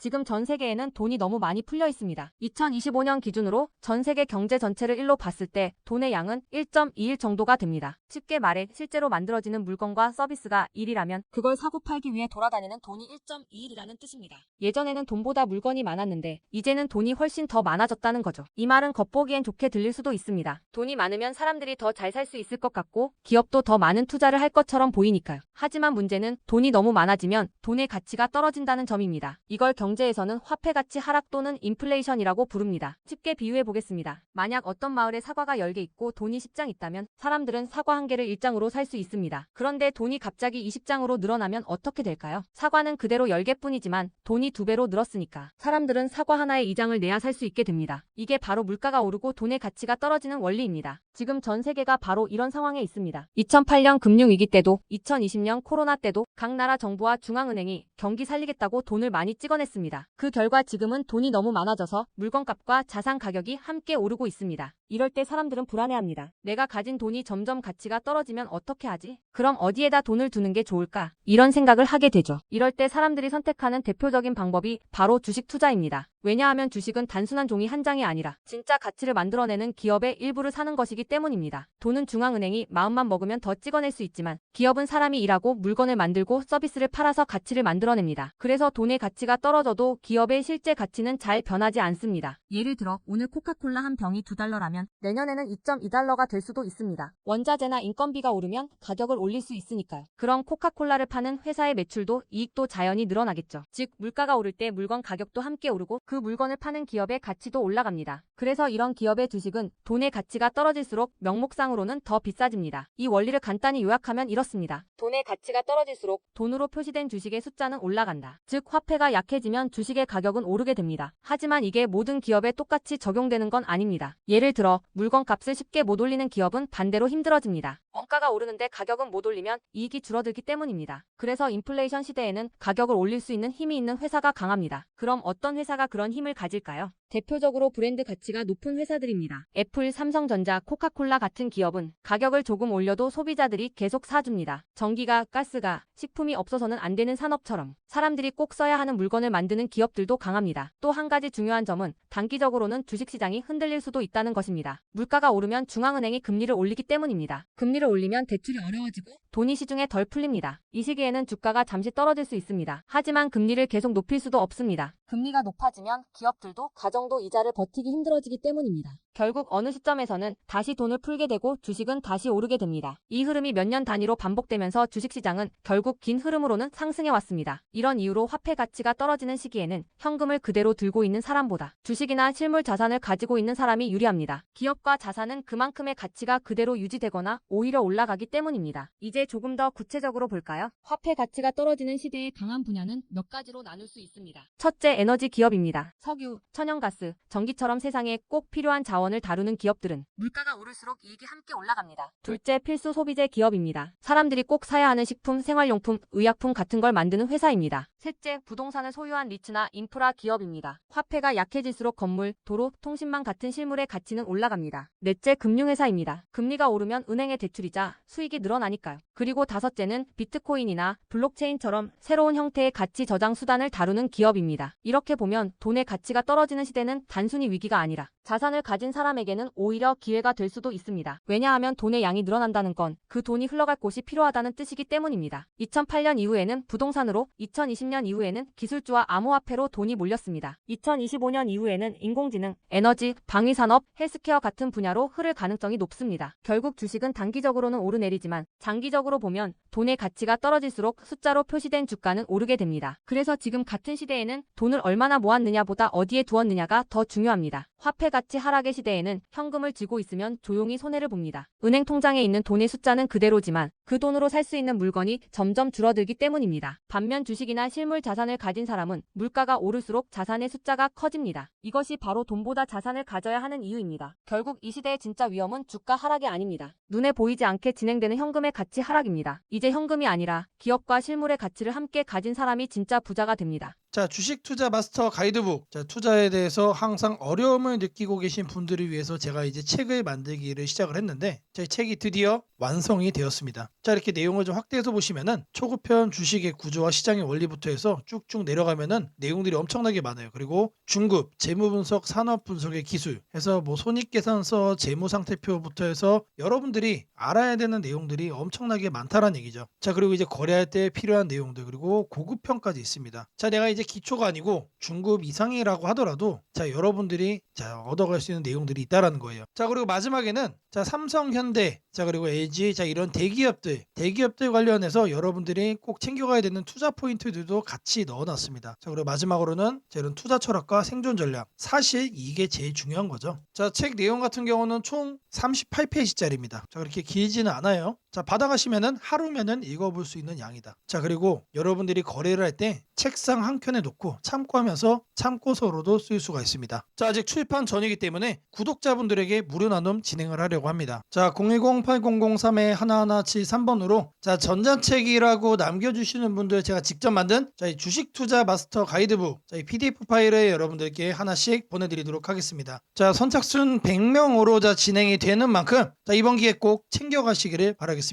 지금 전 세계에는 돈이 너무 많이 풀려 있습니다. 2025년 기준으로 전 세계 경제 전체를 1로 봤을 때 돈의 양은 1.21 정도가 됩니다. 쉽게 말해 실제로 만들어지는 물건과 서비스가 1이라면 그걸 사고 팔기 위해 돌아다니는 돈이 1.21이라는 뜻입니다. 예전에는 돈보다 물건이 많았는데 이제는 돈이 훨씬 더 많아졌다는 거죠. 이 말은 겉보기엔 좋게 들릴 수도 있습니다. 돈이 많으면 사람들이 더 잘 살 수 있을 것 같고 기업도 더 많은 투자를 할 것처럼 보이니까요. 하지만 문제는 돈이 너무 많아지면 돈의 가치가 떨어진다는 점입니다. 이걸 경제에서는 화폐 가치 하락 또는 인플레이션이라고 부릅니다. 쉽게 비유해 보겠습니다. 만약 어떤 마을에 사과가 10개 있고 돈이 10장 있다면 사람들은 사과 한 개를 1장으로 살 수 있습니다. 그런데 돈이 갑자기 20장으로 늘어나면 어떻게 될까요? 사과는 그대로 10개뿐이지만 돈이 2배로 늘었으니까 사람들은 사과 하나에 2장을 내야 살 수 있게 됩니다. 이게 바로 물가가 오르고 돈의 가치가 떨어지는 원리입니다. 지금 전 세계가 바로 이런 상황에 있습니다. 2008년 금융위기 때도 2020년 코로나 때도 각 나라 정부와 중앙은행이 경기 살리겠다고 돈을 많이 찍어냈습니다. 그 결과 지금은 돈이 너무 많아져서 물건값과 자산 가격이 함께 오르고 있습니다. 이럴 때 사람들은 불안해합니다. 내가 가진 돈이 점점 가치가 떨어지면 어떻게 하지? 그럼 어디에다 돈을 두는 게 좋을까? 이런 생각을 하게 되죠. 이럴 때 사람들이 선택하는 대표적인 방법이 바로 주식 투자입니다. 왜냐하면 주식은 단순한 종이 한 장이 아니라 진짜 가치를 만들어내는 기업의 일부를 사는 것이기 때문입니다. 돈은 중앙은행이 마음만 먹으면 더 찍어낼 수 있지만 기업은 사람이 일하고 물건을 만들고 서비스를 팔아서 가치를 만들어냅니다. 그래서 돈의 가치가 떨어져도 기업의 실제 가치는 잘 변하지 않습니다. 예를 들어 오늘 코카콜라 한 병이 $2라면 내년에는 $2.2가 될 수도 있습니다. 원자재나 인건비가 오르면 가격을 올릴 수 있으니까요. 그럼 코카콜라를 파는 회사의 매출도 이익도 자연히 늘어나겠죠. 즉 물가가 오를 때 물건 가격도 함께 오르고 그 물건을 파는 기업의 가치도 올라갑니다. 그래서 이런 기업의 주식은 돈의 가치가 떨어질수록 명목상으로는 더 비싸집니다. 이 원리를 간단히 요약하면 이렇습니다. 돈의 가치가 떨어질수록 돈으로 표시된 주식의 숫자는 올라간다. 즉 화폐가 약해지면 주식의 가격은 오르게 됩니다. 하지만 이게 모든 기업에 똑같이 적용되는 건 아닙니다. 예를 들어 물건 값을 쉽게 못 올리는 기업은 반대로 힘들어집니다. 원가가 오르는데 가격은 못 올리면 이익이 줄어들기 때문입니다. 그래서 인플레이션 시대에는 가격을 올릴 수 있는 힘이 있는 회사가 강합니다. 그럼 어떤 회사가 그런 힘을 가질까요? 대표적으로 브랜드 가치가 높은 회사들입니다. 애플, 삼성전자, 코카콜라 같은 기업은 가격을 조금 올려도 소비자들이 계속 사줍니다. 전기가, 가스가, 식품이 없어서는 안 되는 산업처럼 사람들이 꼭 써야 하는 물건을 만드는 기업들도 강합니다. 또 한 가지 중요한 점은 단기적으로는 주식시장이 흔들릴 수도 있다는 것입니다. 물가가 오르면 중앙은행이 금리를 올리기 때문입니다. 금리를 올리면 대출이 어려워지고 돈이 시중에 덜 풀립니다. 이 시기에는 주가가 잠시 떨어질 수 있습니다. 하지만 금리를 계속 높일 수도 없습니다. 금리가 높아지면 기업들도 가정도 이자를 버티기 힘들어지기 때문입니다. 결국 어느 시점에서는 다시 돈을 풀게 되고 주식은 다시 오르게 됩니다. 이 흐름이 몇 년 단위로 반복되면서 주식시장은 결국 긴 흐름으로는 상승해 왔습니다. 이런 이유로 화폐 가치가 떨어지는 시기에는 현금을 그대로 들고 있는 사람보다 주식이나 실물 자산을 가지고 있는 사람이 유리합니다. 기업과 자산은 그만큼의 가치가 그대로 유지되거나 오히려 올라가기 때문입니다. 이제 조금 더 구체적으로 볼까요? 화폐 가치가 떨어지는 시대의 강한 분야는 몇 가지로 나눌 수 있습니다. 첫째, 에너지 기업입니다. 석유, 천연가스, 전기처럼 세상에 꼭 필요한 자원을 다루는 기업들은 물가가 오를수록 이익이 함께 올라갑니다. 둘째, 필수 소비재 기업입니다. 사람들이 꼭 사야 하는 식품, 생활용품, 의약품 같은 걸 만드는 회사입니다. 셋째, 부동산을 소유한 리츠나 인프라 기업입니다. 화폐가 약해질수록 건물, 도로, 통신망 같은 실물의 가치는 올라갑니다. 넷째, 금융회사입니다. 금리가 오르면 은행의 대출이자 수익이 늘어나니까요. 그리고 다섯째는 비트코인이나 블록체인처럼 새로운 형태의 가치 저장 수단을 다루는 기업입니다. 이렇게 보면 돈의 가치가 떨어지는 시대는 단순히 위기가 아니라 자산을 가진 사람에게는 오히려 기회가 될 수도 있습니다. 왜냐하면 돈의 양이 늘어난다는 건 그 돈이 흘러갈 곳이 필요하다는 뜻이기 때문입니다. 2008년 이후에는 부동산으로, 2020년 이후에는 기술주와 암호화폐로 돈이 몰렸습니다. 2025년 이후에는 인공지능, 에너지, 방위산업, 헬스케어 같은 분야로 흐를 가능성이 높습니다. 결국 주식은 단기적으로는 오르내리지만 장기적으로 보면 돈의 가치가 떨어질수록 숫자로 표시된 주가는 오르게 됩니다. 그래서 지금 같은 시대에는 돈을 얼마나 모았느냐보다 어디에 두었느냐가 더 중요합니다. 화폐 가치 하락의 시대에는 현금을 쥐고 있으면 조용히 손해를 봅니다. 은행 통장에 있는 돈의 숫자는 그대로지만 그 돈으로 살 수 있는 물건이 점점 줄어들기 때문입니다. 반면 주식이나 실물 자산을 가진 사람은 물가가 오를수록 자산의 숫자가 커집니다. 이것이 바로 돈보다 자산을 가져야 하는 이유입니다. 결국 이 시대의 진짜 위험은 주가 하락이 아닙니다. 눈에 보이지 않게 진행되는 현금의 가치 하락입니다. 이제 현금이 아니라 기업과 실물의 가치를 함께 가진 사람이 진짜 부자가 됩니다. 자, 주식 투자 마스터 가이드북. 자, 투자에 대해서 항상 어려움을 느끼고 계신 분들을 위해서 제가 이제 책을 만들기를 시작을 했는데 자, 이 책이 드디어 완성이 되었습니다. 자, 이렇게 내용을 좀 확대해서 보시면은 초급편 주식의 구조와 시장의 원리부터 해서 쭉쭉 내려가면은 내용들이 엄청나게 많아요. 그리고 중급, 재무 분석, 산업 분석의 기술 해서 뭐 손익계산서, 재무 상태표부터 해서 여러분들이 알아야 되는 내용들이 엄청나게 많다라는 얘기죠. 자, 그리고 이제 거래할 때 필요한 내용들 그리고 고급편까지 있습니다. 자, 내가 이제 기초가 아니고 중급 이상이라고 하더라도 자, 여러분들이 자, 얻어갈 수 있는 내용들이 있다라는 거예요. 자, 그리고 마지막에는 자, 삼성, 현대, 자, 그리고 LG, 자, 이런 대기업들 관련해서 여러분들이 꼭 챙겨가야 되는 투자 포인트들도 같이 넣어놨습니다. 자, 그리고 마지막으로는 자, 이런 투자 철학과 생존 전략. 사실 이게 제일 중요한 거죠. 자, 책 내용 같은 경우는 총 38페이지짜리입니다. 자, 그렇게 길지는 않아요. 자, 받아가시면은 하루면은 읽어볼 수 있는 양이다. 자, 그리고 여러분들이 거래를 할 때 책상 한 켠에 놓고 참고하면서 참고서로도 쓸 수가 있습니다. 자, 아직 출판 전이기 때문에 구독자분들에게 무료 나눔 진행을 하려고 합니다. 자, 010-8003-1173번으로 자, 전자책이라고 남겨주시는 분들 제가 직접 만든 자, 이 주식 투자 마스터 가이드북 자, 이 PDF 파일을 여러분들께 하나씩 보내드리도록 하겠습니다. 자, 선착순 100명으로 자, 진행이 되는 만큼 자, 이번 기회 꼭 챙겨가시기를 바라겠습니다.